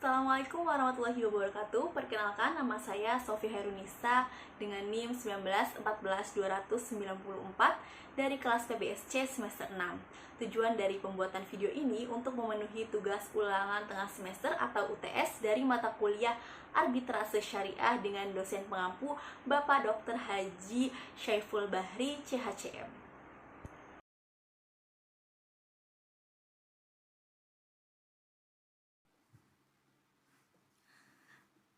Assalamualaikum warahmatullahi wabarakatuh. Perkenalkan, nama saya Sofi Herunisa dengan NIM 1914294 dari kelas PBSC semester 6. Tujuan dari pembuatan video ini untuk memenuhi tugas ulangan tengah semester atau UTS dari mata kuliah Arbitrase Syariah dengan dosen pengampu Bapak Dr. Haji Syaiful Bahri, CHCM.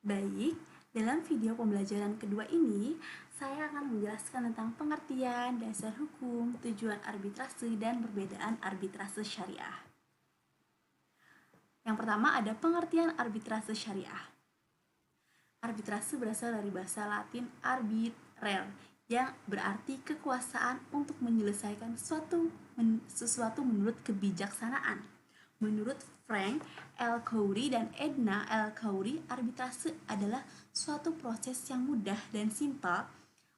Baik, dalam video pembelajaran kedua ini, saya akan menjelaskan tentang pengertian, dasar hukum, tujuan arbitrase, dan perbedaan arbitrase syariah. Yang pertama ada pengertian arbitrase syariah. Arbitrase berasal dari bahasa Latin arbitrare, yang berarti kekuasaan untuk menyelesaikan sesuatu menurut kebijaksanaan. Menurut Frank L. Khoury dan Edna L. Khoury, arbitrase adalah suatu proses yang mudah dan simpel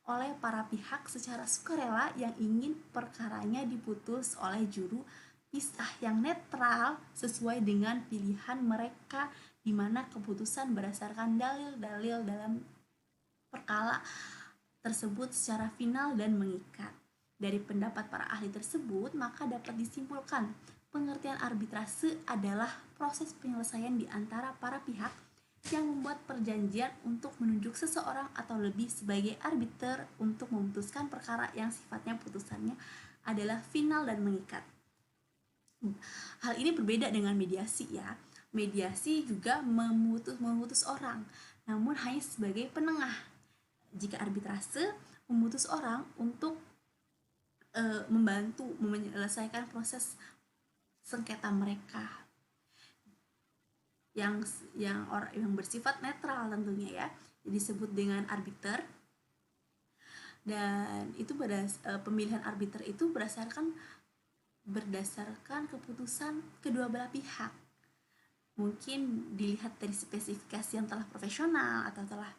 oleh para pihak secara sukarela yang ingin perkaranya diputus oleh juru pisah yang netral sesuai dengan pilihan mereka, di mana keputusan berdasarkan dalil-dalil dalam perkara tersebut secara final dan mengikat. Dari pendapat para ahli tersebut, maka dapat disimpulkan pengertian arbitrase adalah proses penyelesaian di antara para pihak yang membuat perjanjian untuk menunjuk seseorang atau lebih sebagai arbiter untuk memutuskan perkara yang sifatnya putusannya adalah final dan mengikat. Hal ini berbeda dengan mediasi ya. Mediasi juga memutus orang, namun hanya sebagai penengah. Jika arbitrase memutus orang untuk membantu menyelesaikan proses sengketa mereka yang bersifat netral tentunya ya, disebut dengan arbiter. Dan itu pemilihan arbiter itu berdasarkan keputusan kedua belah pihak. Mungkin dilihat dari spesifikasi yang telah profesional atau telah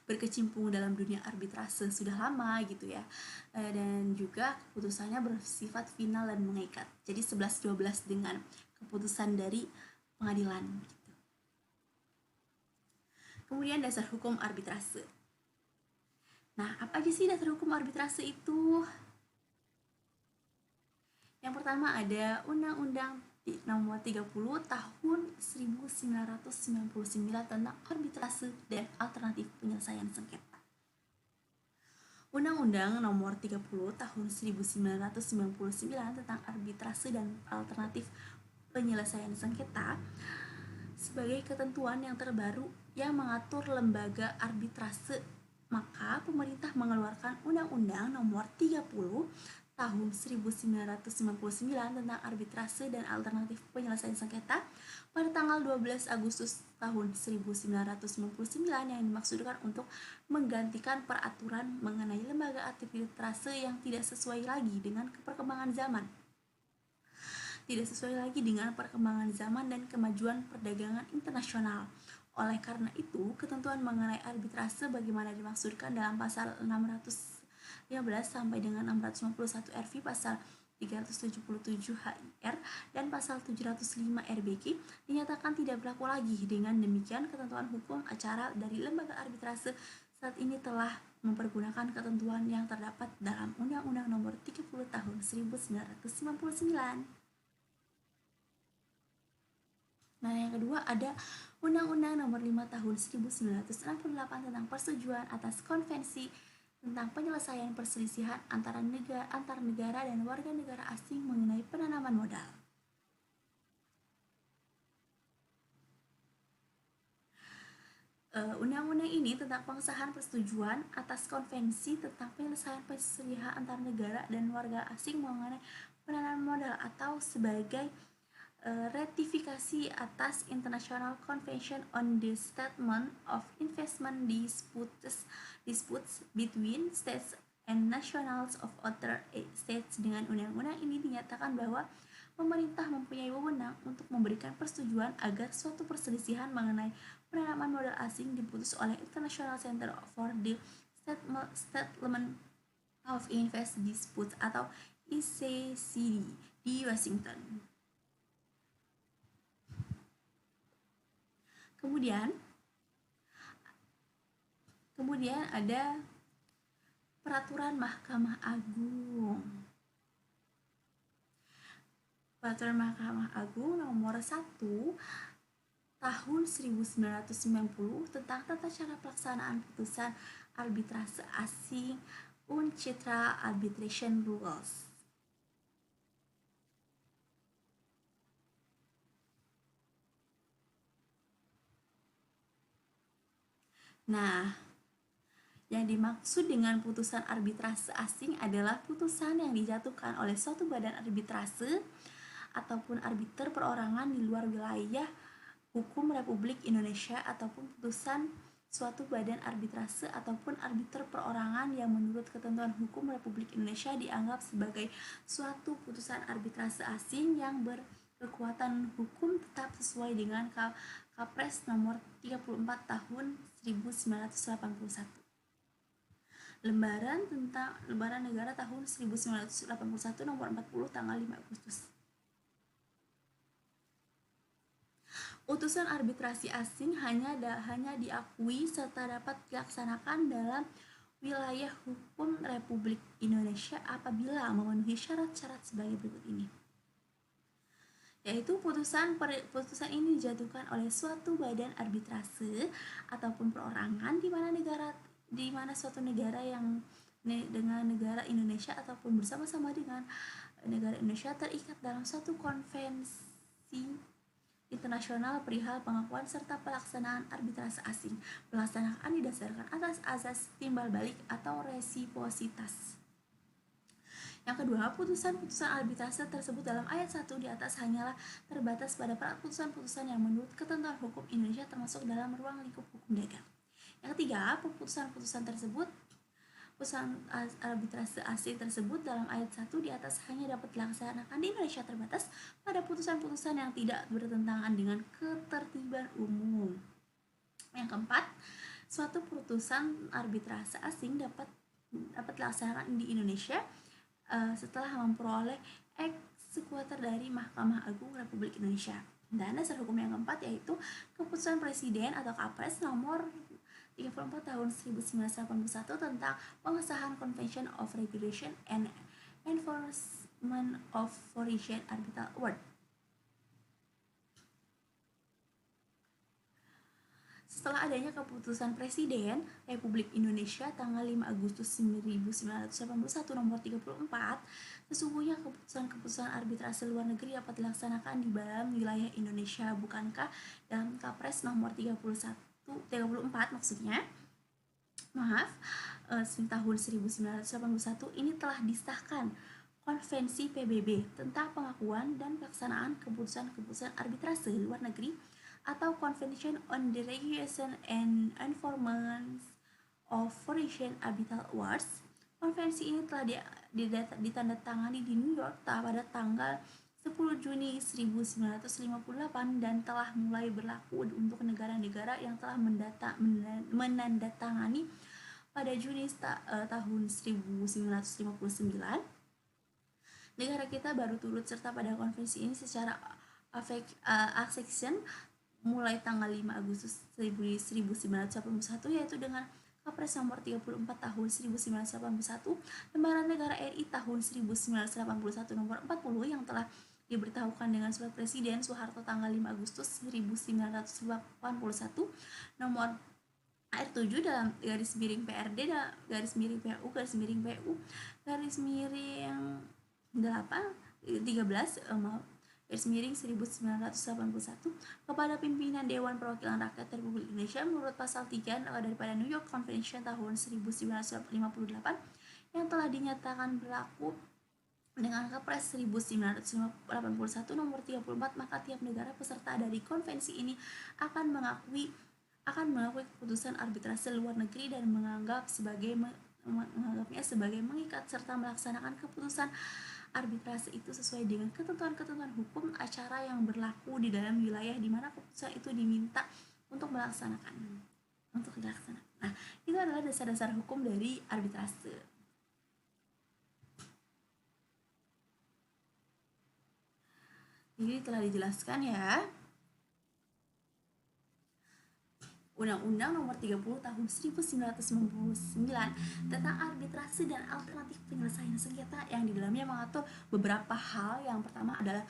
berkecimpung dalam dunia arbitrase sudah lama gitu ya, dan juga keputusannya bersifat final dan mengikat, jadi 11-12 dengan keputusan dari pengadilan gitu. Kemudian dasar hukum arbitrase. Nah, apa aja sih dasar hukum arbitrase itu? Yang pertama ada Undang-Undang Nomor 30 Tahun 1999 tentang arbitrase dan alternatif penyelesaian sengketa. Undang-Undang Nomor 30 Tahun 1999 tentang arbitrase dan alternatif penyelesaian sengketa sebagai ketentuan yang terbaru yang mengatur lembaga arbitrase. Maka pemerintah mengeluarkan Undang-Undang Nomor 30 Tahun 1999 tentang arbitrase dan alternatif penyelesaian sengketa pada tanggal 12 Agustus tahun 1999 yang dimaksudkan untuk menggantikan peraturan mengenai lembaga arbitrase yang tidak sesuai lagi dengan perkembangan zaman. Dan kemajuan perdagangan internasional. Oleh karena itu, ketentuan mengenai arbitrase bagaimana dimaksudkan dalam pasal 615 sampai dengan 651 RV, pasal 377 HIR, dan pasal 705 RBG dinyatakan tidak berlaku lagi. Dengan demikian, ketentuan hukum acara dari lembaga arbitrase saat ini telah mempergunakan ketentuan yang terdapat dalam Undang-Undang Nomor 30 Tahun 1999. Nah, yang kedua ada Undang-Undang Nomor 5 Tahun 1968 tentang persetujuan atas konvensi tentang penyelesaian perselisihan antar negara dan warga negara asing mengenai penanaman modal. Undang-undang ini tentang pengesahan persetujuan atas konvensi tentang penyelesaian perselisihan antar negara dan warga asing mengenai penanaman modal atau sebagai ratifikasi atas International Convention on the Settlement of Investment Disputes between states and nationals of other states. Dengan undang-undang ini dinyatakan bahwa pemerintah mempunyai wewenang untuk memberikan persetujuan agar suatu perselisihan mengenai penanaman modal asing diputus oleh International Center for the Settlement of Invest Disputes atau ICCD di Washington. Kemudian ada Peraturan Mahkamah Agung. Peraturan Mahkamah Agung nomor 1 tahun 1990 tentang tata cara pelaksanaan putusan arbitrase asing UNCITRAL Arbitration Rules. Nah, yang dimaksud dengan putusan arbitrase asing adalah putusan yang dijatuhkan oleh suatu badan arbitrase ataupun arbiter perorangan di luar wilayah hukum Republik Indonesia ataupun putusan suatu badan arbitrase ataupun arbiter perorangan yang menurut ketentuan hukum Republik Indonesia dianggap sebagai suatu putusan arbitrase asing yang berkekuatan hukum tetap sesuai dengan Kapres nomor 34 tahun 1981. Lembaran Negara tahun 1981 nomor 40 tanggal 5 Agustus. Utusan arbitrasi asing hanya diakui serta dapat dilaksanakan dalam wilayah hukum Republik Indonesia apabila memenuhi syarat-syarat sebagai berikut ini. Yaitu putusan ini dijatuhkan oleh suatu badan arbitrase ataupun perorangan di mana suatu negara yang dengan negara Indonesia ataupun bersama-sama dengan negara Indonesia terikat dalam suatu konvensi internasional perihal pengakuan serta pelaksanaan arbitrase asing. Pelaksanaan didasarkan atas azas timbal balik atau resiprositas. Yang kedua, putusan-putusan arbitrase tersebut dalam ayat 1 di atas hanyalah terbatas pada putusan-putusan yang menurut ketentuan hukum Indonesia termasuk dalam ruang lingkup hukum dagang. Yang ketiga, putusan arbitrase asing tersebut dalam ayat 1 di atas hanya dapat dilaksanakan di Indonesia terbatas pada putusan-putusan yang tidak bertentangan dengan ketertiban umum. Yang keempat, suatu putusan arbitrase asing dapat dilaksanakan di Indonesia setelah memperoleh eksekutor dari Mahkamah Agung Republik Indonesia. Dan dasar hukum yang keempat yaitu keputusan Presiden atau Kapres nomor 34 tahun 1981 tentang pengesahan Convention of Regulation and Enforcement of Foreign Arbitral Award. Setelah adanya keputusan Presiden Republik Indonesia tanggal 5 Agustus 1981 nomor 34, sesungguhnya keputusan arbitrase luar negeri dapat dilaksanakan di dalam wilayah Indonesia, bukankah dalam Kapres nomor 34 maksudnya tahun 1981 ini telah disahkan Konvensi PBB tentang pengakuan dan pelaksanaan keputusan-keputusan arbitrase luar negeri atau Convention on the Regulation and Enforcement of Foreign Arbitral Awards. Konvensi ini telah ditandatangani di New York pada tanggal 10 Juni 1958 dan telah mulai berlaku untuk negara-negara yang telah menandatangani pada Juni tahun 1959. Negara kita baru turut serta pada konvensi ini secara accession mulai tanggal 5 Agustus 1981 yaitu dengan Kapres nomor 34 tahun 1981, Lembaran Negara RI tahun 1981 nomor 40 yang telah diberitahukan dengan surat Presiden Soeharto tanggal 5 Agustus 1981 nomor R7 dalam garis miring PRD garis miring PU garis miring PU garis miring 13 garis miring 1981 kepada pimpinan Dewan Perwakilan Rakyat Republik Indonesia menurut pasal 3 daripada New York Convention tahun 1958 yang telah dinyatakan berlaku dengan Kepres 1981 nomor 34, maka tiap negara peserta dari konvensi ini akan mengakui keputusan arbitrase luar negeri dan menganggapnya sebagai mengikat serta melaksanakan keputusan arbitrase itu sesuai dengan ketentuan-ketentuan hukum acara yang berlaku di dalam wilayah di mana keputusan itu diminta untuk dilaksanakan. Nah, itu adalah dasar-dasar hukum dari arbitrase. Jadi telah dijelaskan ya. Undang-Undang Nomor 30 Tahun 1999 tentang arbitrase dan alternatif penyelesaian sengketa, yang di dalamnya mengatur beberapa hal. Yang pertama adalah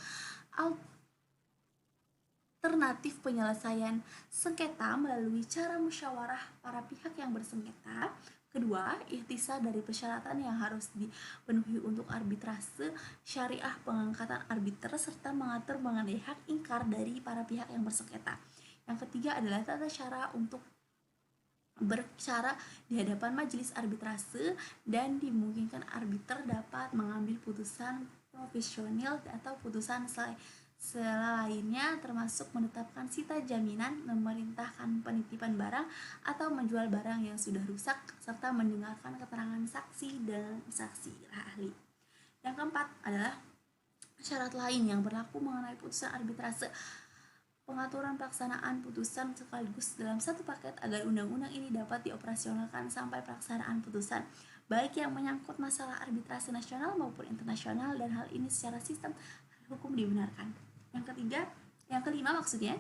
alternatif penyelesaian sengketa melalui cara musyawarah para pihak yang bersengketa. Kedua, ikhtisar dari persyaratan yang harus dipenuhi untuk arbitrase syariah, pengangkatan arbiter, serta mengatur mengenai hak ingkar dari para pihak yang bersengketa. Yang ketiga adalah tata cara untuk berbicara di hadapan majelis arbitrase, dan dimungkinkan arbiter dapat mengambil putusan profesional atau putusan selainnya, termasuk menetapkan sita jaminan, memerintahkan penitipan barang atau menjual barang yang sudah rusak, serta mendengarkan keterangan saksi dan saksi ahli. Yang keempat adalah syarat lain yang berlaku mengenai putusan arbitrase. Pengaturan pelaksanaan putusan sekaligus dalam satu paket agar undang-undang ini dapat dioperasionalkan sampai pelaksanaan putusan, baik yang menyangkut masalah arbitrase nasional maupun internasional, dan hal ini secara sistem hukum dibenarkan. Yang kelima maksudnya,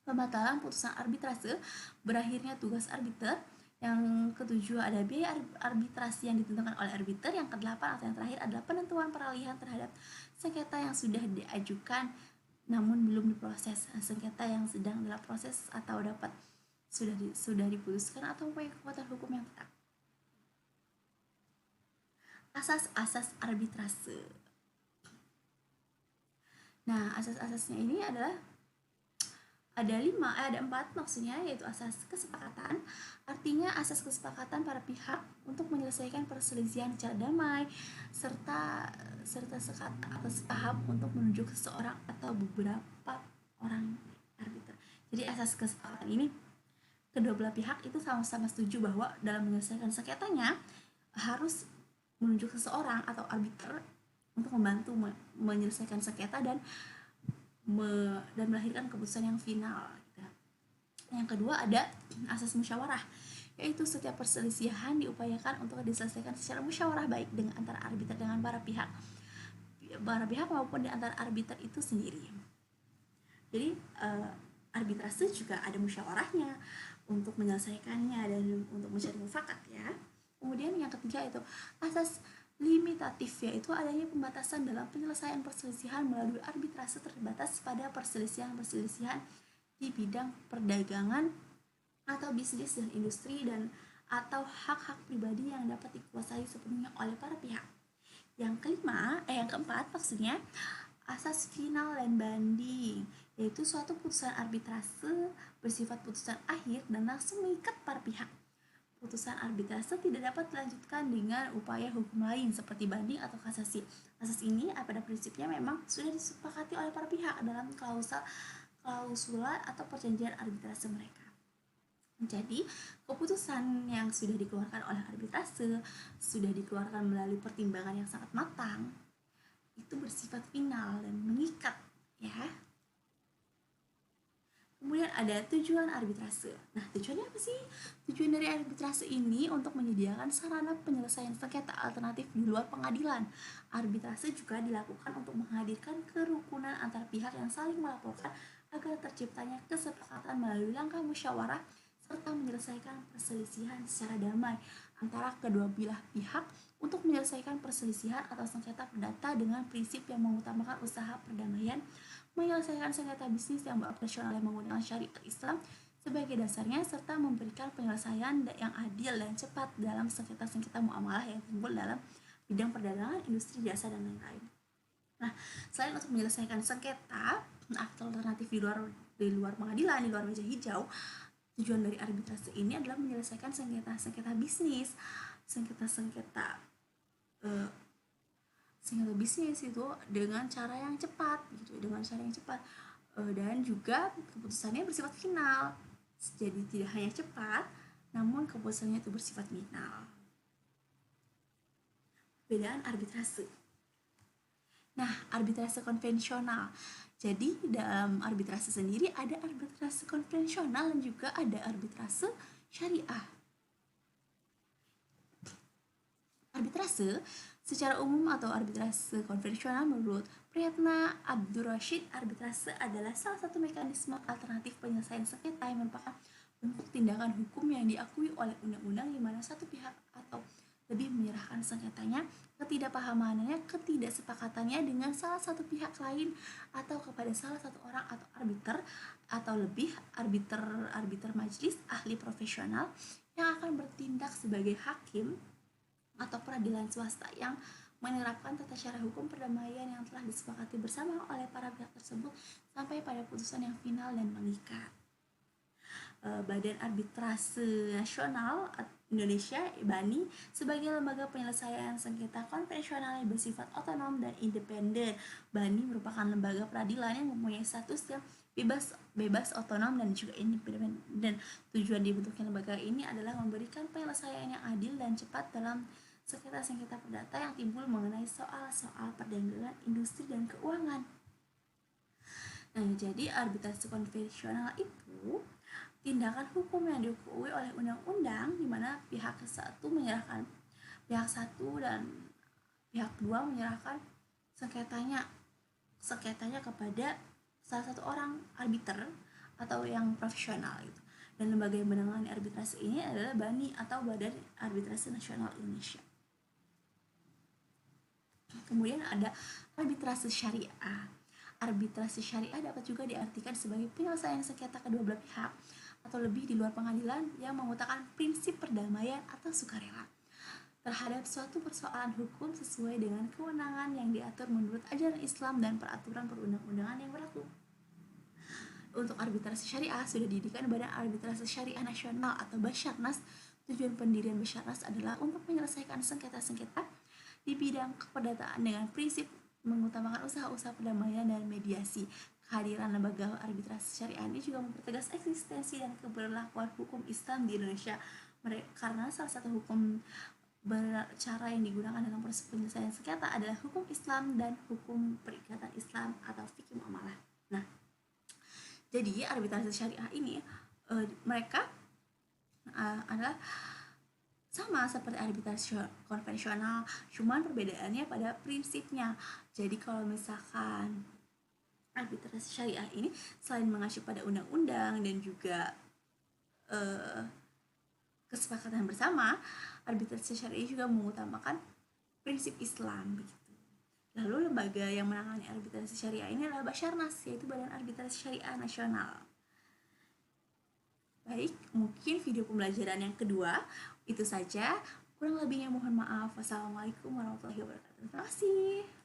pembatalan putusan arbitrase, berakhirnya tugas arbiter. Yang ketujuh ada biaya arbitrasi yang ditentukan oleh arbiter. Yang kedelapan atau yang terakhir adalah penentuan peralihan terhadap sengketa yang sudah diajukan namun belum diproses, sengketa yang sedang dalam proses atau dapat sudah diputuskan atau mempunyai kekuatan hukum yang tetap. Asas-asas arbitrase. Nah, asas-asasnya ini adalah ada 4 maksudnya, yaitu asas kesepakatan. Artinya asas kesepakatan para pihak untuk menyelesaikan perselisihan secara damai, serta sepaham untuk menunjuk seseorang atau beberapa orang arbiter. Jadi asas kesepakatan ini kedua belah pihak itu sama-sama setuju bahwa dalam menyelesaikan sengketanya harus menunjuk seseorang atau arbiter untuk membantu menyelesaikan sengketa dan melahirkan keputusan yang final. Yang kedua ada asas musyawarah, yaitu setiap perselisihan diupayakan untuk diselesaikan secara musyawarah, baik dengan antara arbiter dengan para pihak maupun di antara arbiter itu sendiri. Jadi arbitrase juga ada musyawarahnya untuk menyelesaikannya dan untuk mencari mufakat ya. Kemudian yang ketiga itu asas limitatif, yaitu adanya pembatasan dalam penyelesaian perselisihan melalui arbitrase terbatas pada perselisihan di bidang perdagangan atau bisnis dan industri dan atau hak-hak pribadi yang dapat dikuasai sepenuhnya oleh para pihak. Yang keempat maksudnya asas final dan banding, yaitu suatu putusan arbitrase bersifat putusan akhir dan langsung mengikat para pihak. Putusan arbitrase tidak dapat dilanjutkan dengan upaya hukum lain seperti banding atau kasasi. Asas ini pada prinsipnya memang sudah disepakati oleh para pihak dalam klausula atau perjanjian arbitrase mereka. Jadi, keputusan yang sudah dikeluarkan oleh arbitrase, sudah dikeluarkan melalui pertimbangan yang sangat matang, itu bersifat final dan mengikat ya. Kemudian ada tujuan arbitrase. Nah, tujuannya apa sih? Tujuan dari arbitrase ini untuk menyediakan sarana penyelesaian sengketa alternatif di luar pengadilan. Arbitrase juga dilakukan untuk menghadirkan kerukunan antar pihak yang saling melaporkan agar terciptanya kesepakatan melalui langkah musyawarah serta menyelesaikan perselisihan secara damai antara kedua belah pihak untuk menyelesaikan perselisihan atau sengketa perdata dengan prinsip yang mengutamakan usaha perdamaian, menyelesaikan sengketa bisnis yang beroperasional yang menggunakan syariat Islam sebagai dasarnya, serta memberikan penyelesaian yang adil dan cepat dalam sengketa-sengketa muamalah yang timbul dalam bidang perdagangan, industri, jasa, dan lain-lain. Nah, selain untuk menyelesaikan sengketa alternatif di luar pengadilan, di luar meja hijau, tujuan dari arbitrase ini adalah menyelesaikan sengketa bisnis, sengketa bisnis itu dengan cara yang cepat dan juga keputusannya bersifat final. Jadi tidak hanya cepat, namun keputusannya itu bersifat final. Perbedaan arbitrase. Nah, arbitrase konvensional. Jadi dalam arbitrase sendiri ada arbitrase konvensional dan juga ada arbitrase syariah. Arbitrase secara umum atau arbitrase konvensional menurut Priyatna Abdurrashid, arbitrase adalah salah satu mekanisme alternatif penyelesaian sengketa yang merupakan bentuk tindakan hukum yang diakui oleh undang-undang di mana satu pihak atau lebih menyerahkan sengketanya, ketidakpahamannya, ketidaksepakatannya dengan salah satu pihak lain atau kepada salah satu orang atau arbiter atau lebih arbiter majelis ahli profesional yang akan bertindak sebagai hakim atau peradilan swasta yang menerapkan tata cara hukum perdamaian yang telah disepakati bersama oleh para pihak tersebut sampai pada putusan yang final dan mengikat. Badan Arbitrase Nasional Indonesia (BANI) sebagai lembaga penyelesaian sengketa konvensional yang bersifat otonom dan independen. BANI merupakan lembaga peradilan yang mempunyai status yang bebas, otonom, dan juga independen. Dan tujuan dibentuknya lembaga ini adalah memberikan penyelesaian yang adil dan cepat dalam sengketa-sengketa perdata yang timbul mengenai soal-soal perdagangan, industri, dan keuangan. Nah, jadi arbitrase konvensional itu tindakan hukum yang diakui oleh undang-undang di mana pihak satu dan pihak dua menyerahkan sengketanya kepada salah satu orang arbiter atau yang profesional gitu. Dan lembaga yang menangani arbitrase ini adalah BANI atau Badan Arbitrase Nasional Indonesia. Kemudian ada arbitrase syariah. Arbitrase syariah dapat juga diartikan sebagai penyelesaian sengketa kedua belah pihak atau lebih di luar pengadilan yang mengutamakan prinsip perdamaian atau sukarela terhadap suatu persoalan hukum sesuai dengan kewenangan yang diatur menurut ajaran Islam dan peraturan perundang-undangan yang berlaku. Untuk arbitrase syariah sudah didirikan Badan Arbitrase Syariah Nasional atau Basarnas. Tujuan pendirian Basarnas adalah untuk menyelesaikan sengketa-sengketa di bidang keperdataan dengan prinsip mengutamakan usaha-usaha perdamaian dan mediasi. Kehadiran lembaga arbitrase syariah ini juga mempertegas eksistensi dan keberlakuan hukum Islam di Indonesia. Karena salah satu hukum bercara yang digunakan dalam proses penyelesaian sengketa adalah hukum Islam dan hukum perikatan Islam atau fikih muamalah. Nah, jadi arbitrase syariah ini mereka adalah sama seperti arbitrase konvensional, cuman perbedaannya pada prinsipnya. Jadi kalau misalkan arbitrase syariah ini selain mengacu pada undang-undang dan juga kesepakatan bersama, arbitrase syariah juga mengutamakan prinsip Islam begitu. Lalu lembaga yang menangani arbitrase syariah ini adalah Basarnas, yaitu Badan Arbitrase Syariah Nasional. Baik, mungkin video pembelajaran yang kedua itu saja. Kurang lebihnya mohon maaf. Wassalamualaikum warahmatullahi wabarakatuh. Terima kasih.